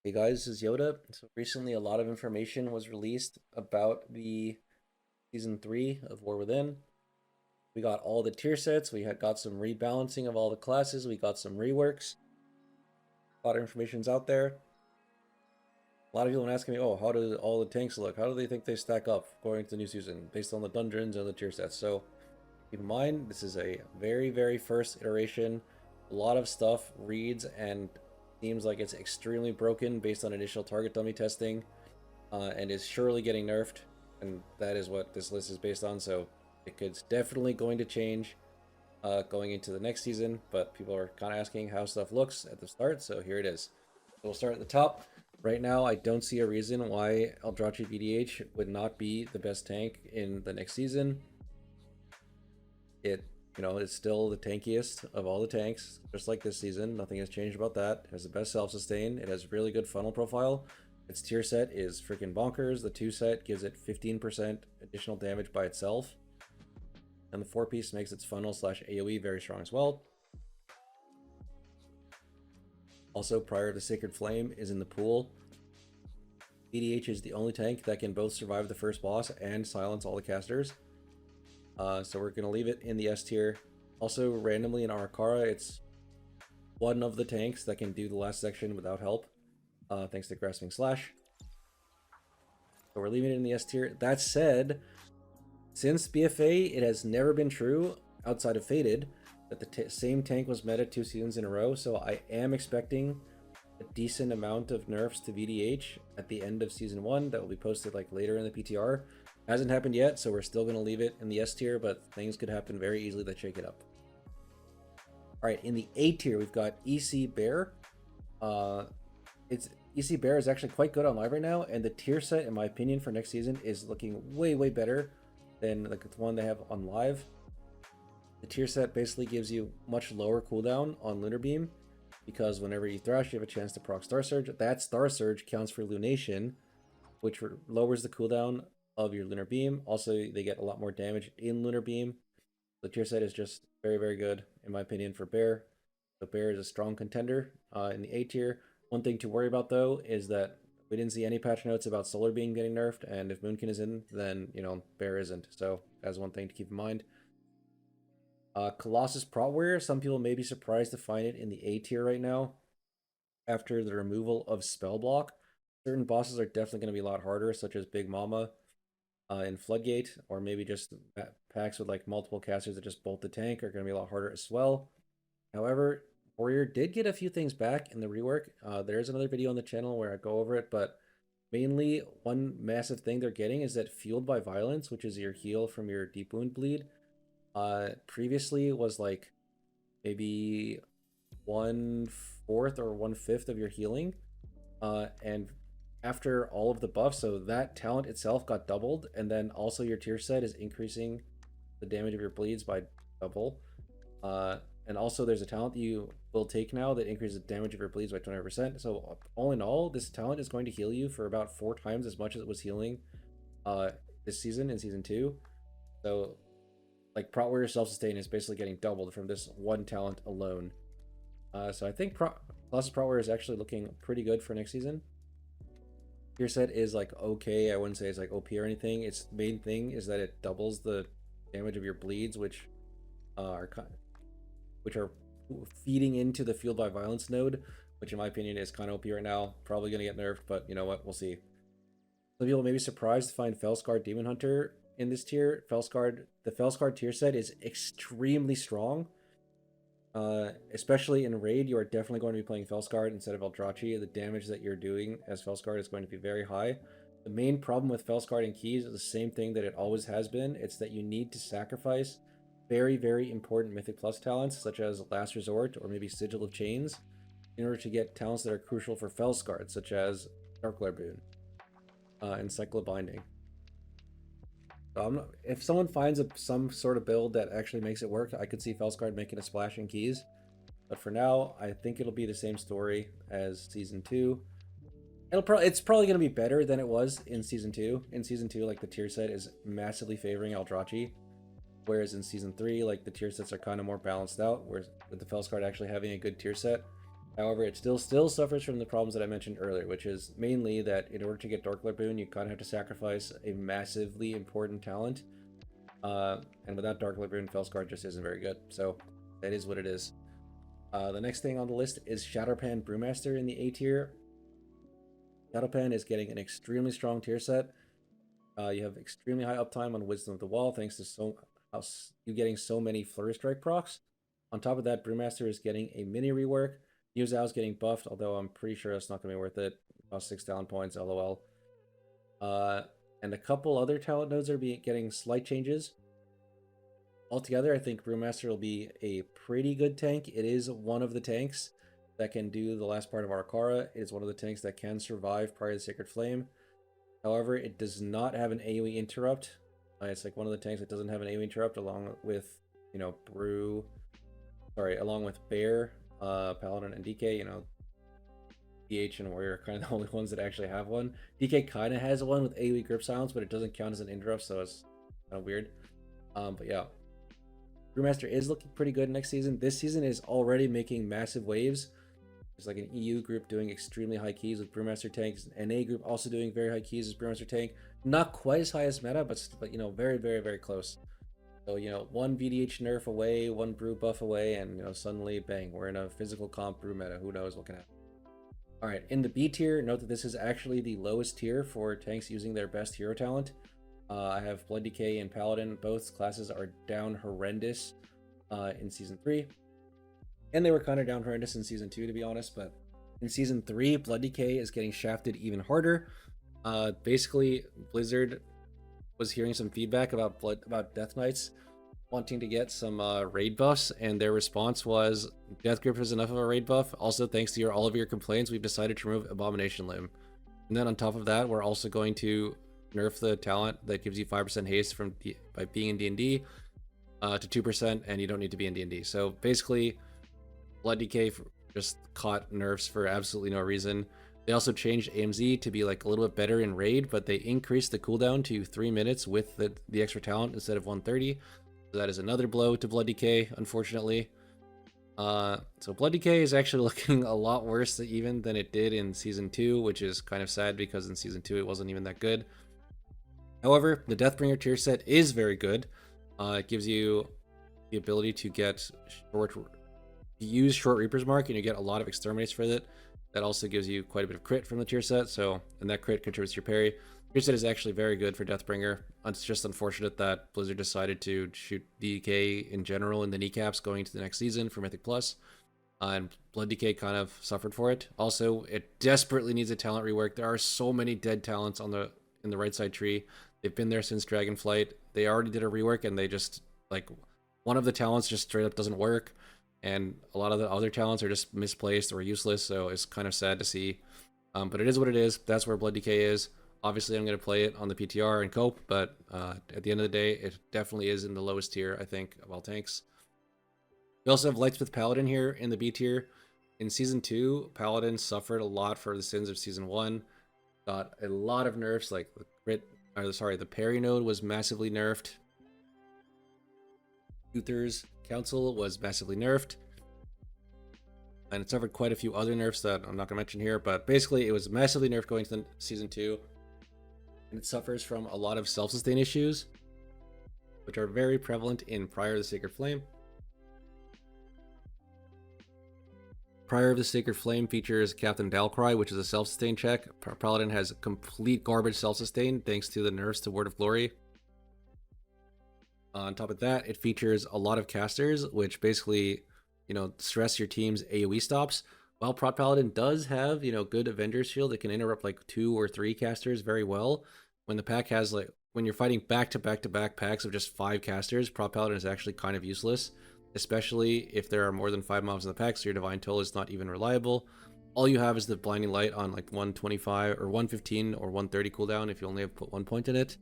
Hey guys, this is Yoda. So recently a lot of information was released about the season 3 of War Within. We got all the tier sets, we had got some rebalancing of all the classes, we got some reworks. A lot of information's out there. A lot of people have been asking me, oh, how do all the tanks look? How do they think they stack up going to the new season based on the dungeons and the tier sets? So keep in mind, this is a very, very first iteration. A lot of stuff reads and seems like it's extremely broken based on initial target dummy testing. And is surely getting nerfed, and that is what this list is based on. So it's definitely going to change going into the next season, but people are kind of asking how stuff looks at the start, so here it is. So we'll start at the top. Right now, I don't see a reason why Eldrachi VDH would not be the best tank in the next season. It's still the tankiest of all the tanks, just like this season. Nothing has changed about that. It has the best self-sustain. It has really good funnel profile. Its tier set is freaking bonkers. The 2 set gives it 15% additional damage by itself. And the 4-piece makes its funnel slash AoE very strong as well. Also, Prior to Sacred Flame is in the pool. VDH is the only tank that can both survive the first boss and silence all the casters. So we're going to leave it in the S tier. Also, randomly in Arakara, it's one of the tanks that can do the last section without help, thanks to Grasping Slash. So we're leaving it in the S tier. That said, since BFA, it has never been true, outside of Fated, that the same tank was meta 2 seasons in a row, so I am expecting a decent amount of nerfs to VDH at the end of Season 1 that will be posted like later in the PTR. Hasn't happened yet, so we're still going to leave it in the S tier, but things could happen very easily that shake it up. Alright, in the A tier, we've got EC Bear. EC Bear is actually quite good on live right now, and the tier set, in my opinion, for next season is looking way, way better than like the one they have on live. The tier set basically gives you much lower cooldown on Lunar Beam, because whenever you thrash, you have a chance to proc Star Surge. That Star Surge counts for Lunation, which lowers the cooldown of your Lunar Beam. Also, they get a lot more damage in Lunar Beam. The tier set is just very, very good, in my opinion, for Bear. So Bear is a strong contender in the A tier. One thing to worry about, though, is that we didn't see any patch notes about Solar Beam getting nerfed, and if Moonkin is in, then, Bear isn't. So that's one thing to keep in mind. Colossus Prot Warrior, some people may be surprised to find it in the A tier right now after the removal of Spell Block. Certain bosses are definitely going to be a lot harder, such as Big Mama in Floodgate, or maybe just packs with like multiple casters that just bolt the tank are going to be a lot harder as well. However, Warrior did get a few things back in the rework. There's another video on the channel where I go over it, but mainly one massive thing they're getting is that Fueled by Violence, which is your heal from your Deep Wound Bleed, previously was like maybe 1/4 or 1/5 of your healing, and after all of the buffs, so that talent itself got doubled, and then also your tier set is increasing the damage of your bleeds by double. And also there's a talent that you will take now that increases the damage of your bleeds by 20%. So all in all, this talent is going to heal you for about 4 times as much as it was healing this season in Season 2. So like Prot Warrior Self-Sustain is basically getting doubled from this one talent alone. So I think Colossus Prot Warrior is actually looking pretty good for next season. Tier set is like okay. I wouldn't say it's like OP or anything. Its main thing is that it doubles the damage of your bleeds, which are feeding into the Fueled by Violence node, which in my opinion is kind of OP right now. Probably gonna get nerfed, but you know what? We'll see. Some people may be surprised to find Felscarred Demon Hunter in this tier. The Felscarred tier set is extremely strong. Especially in Raid, you are definitely going to be playing Felscarred instead of Eldrachi. The damage that you're doing as Felscarred is going to be very high. The main problem with Felscarred and Keys is the same thing that it always has been. It's that you need to sacrifice very, very important Mythic Plus talents, such as Last Resort or maybe Sigil of Chains, in order to get talents that are crucial for Felscarred, such as Darkglare Boon and Cycle of Binding. If someone finds some sort of build that actually makes it work, I could see Felscarred making a splash in Keys. But for now, I think it'll be the same story as Season 2. It's probably going to be better than it was in Season 2. In Season 2, like, the tier set is massively favoring Eldrachi. Whereas in Season 3, like, the tier sets are kind of more balanced out, whereas with the Felscarred actually having a good tier set. However, it still suffers from the problems that I mentioned earlier, which is mainly that in order to get Dark Lord boon, you kind of have to sacrifice a massively important talent. And without Dark Lord boon, Felskar just isn't very good. So that is what it is. The next thing on the list is Shadowpan Brewmaster in the A tier. Shadowpan is getting an extremely strong tier set. You have extremely high uptime on Wisdom of the Wall thanks to you getting so many Flurry Strike procs. On top of that, Brewmaster is getting a mini rework. Yu Zhao's getting buffed, although I'm pretty sure that's not going to be worth it. Cost 6 talent points, lol. And a couple other talent nodes are getting slight changes. Altogether, I think Brewmaster will be a pretty good tank. It is one of the tanks that can do the last part of Arakara. It is one of the tanks that can survive prior to the Sacred Flame. However, it does not have an AoE interrupt. It's like one of the tanks that doesn't have an AoE interrupt, along with, along with Bear, Paladin, and DK. DH and Warrior are kind of the only ones that actually have one. DK kind of has one with AoE Grip Silence, but it doesn't count as an interrupt, so it's kind of weird. But yeah. Brewmaster is looking pretty good next season. This season is already making massive waves. There's like an EU group doing extremely high keys with Brewmaster tanks. An NA group also doing very high keys as Brewmaster tank. Not quite as high as meta, but very, very, very close. So, one VDH nerf away, one brew buff away, and, suddenly, bang, we're in a physical comp brew meta. Who knows what can happen. Alright, in the B tier, note that this is actually the lowest tier for tanks using their best hero talent. I have Blood DK and Paladin. Both classes are down horrendous in Season 3. And they were kind of down horrendous in Season 2, to be honest. But in Season 3, Blood DK is getting shafted even harder. Basically, Blizzard was hearing some feedback about Death Knights wanting to get some raid buffs. And their response was, Death Grip is enough of a raid buff. Also, thanks to all of your complaints, we've decided to remove Abomination Limb. And then on top of that, we're also going to nerf the talent that gives you 5% haste by being in D&D to 2%, and you don't need to be in D&D. So basically, Blood DK just caught nerfs for absolutely no reason. They also changed AMZ to be like a little bit better in raid, but they increased the cooldown to 3 minutes with the extra talent instead of 130. So that is another blow to Blood DK, unfortunately. So Blood DK is actually looking a lot worse even than it did in Season 2, which is kind of sad because in Season 2 it wasn't even that good. However, the Deathbringer tier set is very good. It gives you the ability to use Short Reaper's Mark, and you get a lot of exterminates for it. That also gives you quite a bit of crit from the tier set, and that crit contributes to your parry. Tier set is actually very good for Deathbringer. It's just unfortunate that Blizzard decided to shoot DK in general in the kneecaps going into the next season for Mythic Plus. And Blood DK kind of suffered for it. Also, it desperately needs a talent rework. There are so many dead talents in the right side tree. They've been there since Dragonflight. They already did a rework, and they just, one of the talents just straight up doesn't work. And a lot of the other talents are just misplaced or useless, so it's kind of sad to see. But it is what it is. That's where Blood DK is. Obviously, I'm going to play it on the PTR and cope, but at the end of the day, it definitely is in the lowest tier, I think, of all tanks. We also have Lightsmith Paladin here in the B tier. In Season 2, Paladin suffered a lot for the sins of Season 1. Got a lot of nerfs, like the parry node was massively nerfed. Uther's Council was massively nerfed. And it suffered quite a few other nerfs that I'm not going to mention here, but basically it was massively nerfed going to Season 2. And it suffers from a lot of self-sustain issues, which are very prevalent in Prior of the Sacred Flame. Prior of the Sacred Flame features Captain Dalcry, which is a self-sustain check. Paladin has complete garbage self-sustain thanks to the nerfs to Word of Glory. On top of that, it features a lot of casters, which basically, stress your team's AoE stops. While Prot Paladin does have, good Avenger's Shield, it can interrupt 2 or 3 casters very well. When the pack has, when you're fighting back-to-back-to-back packs of just 5 casters, Prot Paladin is actually kind of useless, especially if there are more than 5 mobs in the pack, so your Divine Toll is not even reliable. All you have is the Blinding Light on 125 or 115 or 130 cooldown if you only have put 1 point in it.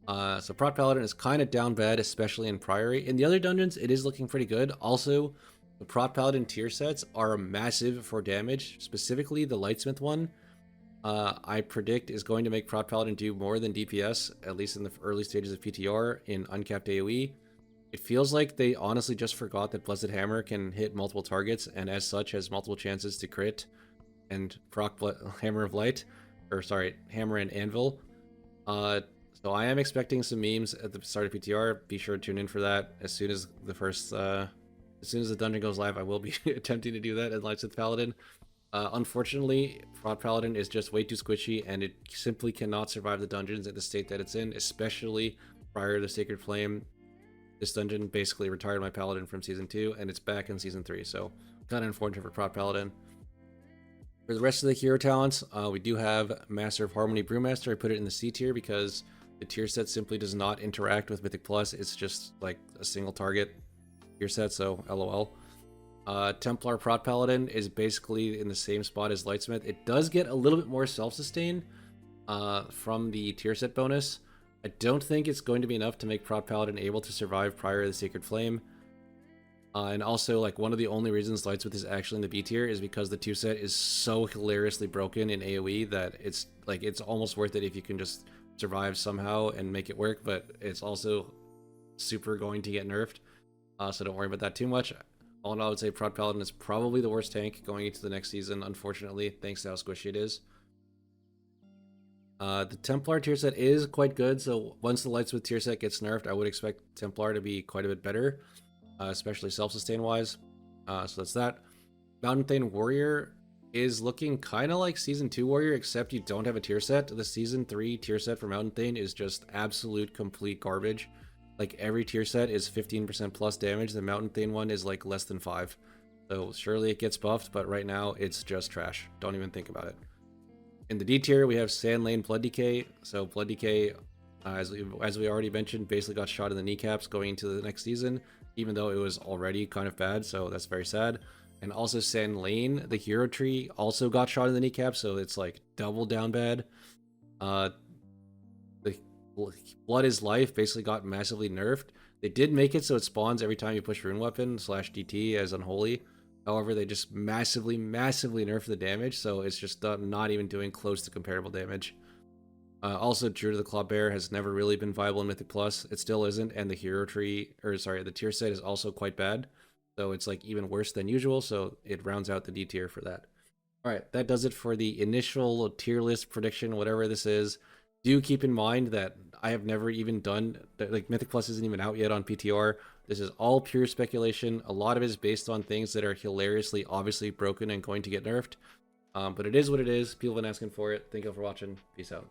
So Prot Paladin is kind of down bad, especially in Priory. In the other dungeons, it is looking pretty good. Also, the Prot Paladin tier sets are massive for damage, specifically the Lightsmith one. I predict is going to make Prot Paladin do more than DPS, at least in the early stages of PTR in uncapped AoE. It feels like they honestly just forgot that Blessed Hammer can hit multiple targets, and as such has multiple chances to crit and proc Hammer of Light, or sorry, Hammer and Anvil. So I am expecting some memes at the start of PTR. Be sure to tune in for that. As soon as the dungeon goes live, I will be attempting to do that at Lightsmith Paladin. Unfortunately, Prot Paladin is just way too squishy, and it simply cannot survive the dungeons in the state that it's in, especially prior to Sacred Flame. This dungeon basically retired my Paladin from Season 2, and it's back in Season 3, so kind of unfortunate for Prot Paladin. For the rest of the hero talents, we do have Master of Harmony Brewmaster. I put it in the C tier because the tier set simply does not interact with Mythic Plus. It's just like a single target tier set, so LOL. Templar Prot Paladin is basically in the same spot as Lightsmith. It does get a little bit more self-sustain from the tier set bonus. I don't think it's going to be enough to make Prot Paladin able to survive prior to the Sacred Flame. And also, like, one of the only reasons Lightsmith is actually in the B tier is because the tier set is so hilariously broken in AoE that it's almost worth it if you can just survive somehow and make it work, but it's also super going to get nerfed. So don't worry about that too much. All in all, I would say Prot Paladin is probably the worst tank going into the next season, unfortunately, thanks to how squishy it is. The Templar tier set is quite good, so once the Lightsmith tier set gets nerfed, I would expect Templar to be quite a bit better, especially self-sustain wise. So that's that. Mountain Thane Warrior is looking kind of like Season 2 Warrior, except you don't have a tier set. The Season 3 tier set for Mountain Thane is just absolute complete garbage. Like, every tier set is 15% plus damage. The Mountain Thane one is like less than 5. So surely it gets buffed, but right now it's just trash. Don't even think about it. In the D tier, we have Sand Lane Blood DK. So Blood DK, as we already mentioned, basically got shot in the kneecaps going into the next season, even though it was already kind of bad, so that's very sad. And also Sand Lane, the hero tree, also got shot in the kneecaps, so it's like double down bad. The Blood is Life basically got massively nerfed. They did make it so it spawns every time you push Rune Weapon / DT as Unholy. However, they just massively nerfed the damage, so it's just not even doing close to comparable damage. Also, Druid of the Claw Bear has never really been viable in Mythic Plus. It still isn't, and the hero tree, or sorry, the tier set is also quite bad. So it's like even worse than usual, so it rounds out the D tier for that. Alright, that does it for the initial tier list prediction, whatever this is. Do keep in mind that I have never even done, like, Mythic Plus isn't even out yet on PTR. This is all pure speculation. A lot of it is based on things that are hilariously, obviously broken and going to get nerfed. But it is what it is. People have been asking for it. Thank you all for watching. Peace out.